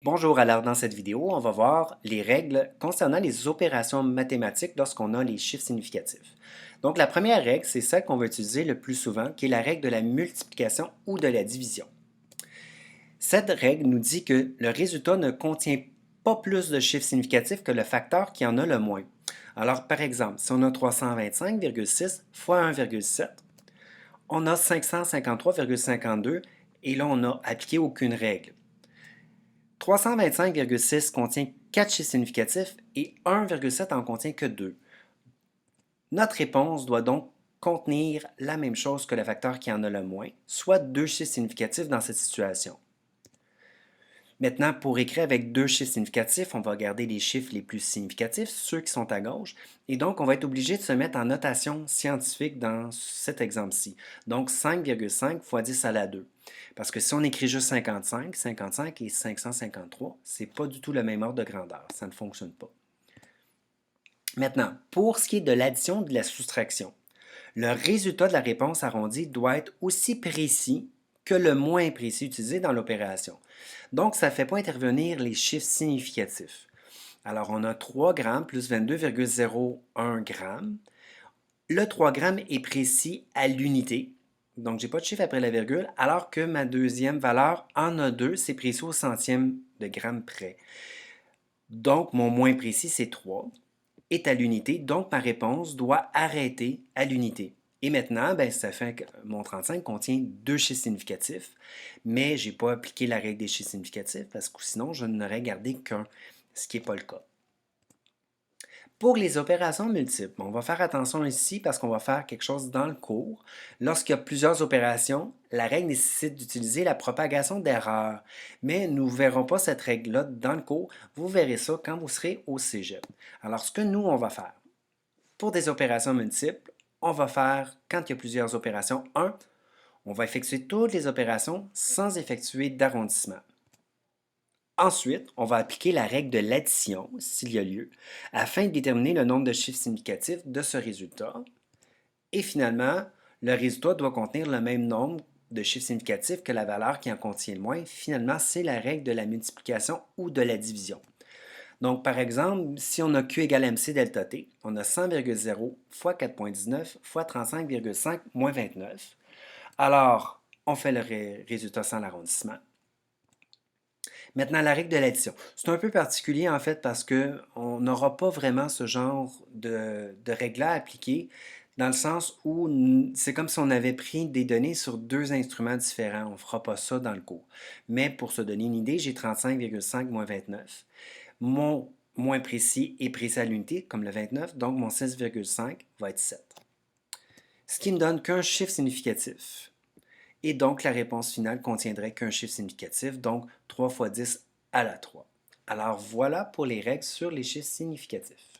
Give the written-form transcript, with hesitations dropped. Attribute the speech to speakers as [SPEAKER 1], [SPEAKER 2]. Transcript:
[SPEAKER 1] Bonjour, alors dans cette vidéo, on va voir les règles concernant les opérations mathématiques lorsqu'on a les chiffres significatifs. Donc la première règle, c'est celle qu'on va utiliser le plus souvent, qui est la règle de la multiplication ou de la division. Cette règle nous dit que le résultat ne contient pas plus de chiffres significatifs que le facteur qui en a le moins. Alors par exemple, si on a 325,6 fois 1,7, on a 553,52 et là on n'a appliqué aucune règle. 325,6 contient 4 chiffres significatifs et 1,7 en contient que 2. Notre réponse doit donc contenir la même chose que le facteur qui en a le moins, soit 2 chiffres significatifs dans cette situation. Maintenant, pour écrire avec 2 chiffres significatifs, on va garder les chiffres les plus significatifs, ceux qui sont à gauche, et donc on va être obligé de se mettre en notation scientifique dans cet exemple-ci. Donc 5,5 fois 10 à la 2. Parce que si on écrit juste 55, 55 et 553, c'est pas du tout le même ordre de grandeur, ça ne fonctionne pas. Maintenant, pour ce qui est de l'addition ou de la soustraction, le résultat de la réponse arrondie doit être aussi précis que le moins précis utilisé dans l'opération. Donc, ça ne fait pas intervenir les chiffres significatifs. Alors, on a 3 grammes plus 22,01 grammes. Le 3 grammes est précis à l'unité, donc je n'ai pas de chiffre après la virgule, alors que ma deuxième valeur en a 2, c'est précis au centième de gramme près. Donc, mon moins précis, c'est 3, est à l'unité, donc ma réponse doit arrêter à l'unité. Et maintenant, ben, ça fait que mon 35 contient 2 chiffres significatifs, mais je n'ai pas appliqué la règle des chiffres significatifs parce que sinon, je n'aurais gardé qu'un, ce qui n'est pas le cas. Pour les opérations multiples, on va faire attention ici parce qu'on va faire quelque chose dans le cours. Lorsqu'il y a plusieurs opérations, la règle nécessite d'utiliser la propagation d'erreurs. Mais nous ne verrons pas cette règle-là dans le cours. Vous verrez ça quand vous serez au cégep. Alors, ce que nous, on va faire, pour des opérations multiples, on va faire, quand il y a plusieurs opérations, 1, on va effectuer toutes les opérations sans effectuer d'arrondissement. Ensuite, on va appliquer la règle de l'addition, s'il y a lieu, afin de déterminer le nombre de chiffres significatifs de ce résultat. Et finalement, le résultat doit contenir le même nombre de chiffres significatifs que la valeur qui en contient le moins. Finalement, c'est la règle de la multiplication ou de la division. Donc, par exemple, si on a Q égale MC delta T, on a 100,0 fois 4,19 fois 35,5 moins 29. Alors, on fait le résultat sans l'arrondissement. Maintenant, la règle de l'addition. C'est un peu particulier en fait parce qu'on n'aura pas vraiment ce genre de règle-là à appliquer dans le sens où c'est comme si on avait pris des données sur deux instruments différents. On ne fera pas ça dans le cours. Mais pour se donner une idée, j'ai 35,5 moins 29. Mon moins précis est précis à l'unité, comme le 29, donc mon 6,5 va être 7. Ce qui me donne qu'un chiffre significatif. Et donc, la réponse finale contiendrait qu'un chiffre significatif, donc 3 fois 10 à la 3. Alors voilà pour les règles sur les chiffres significatifs.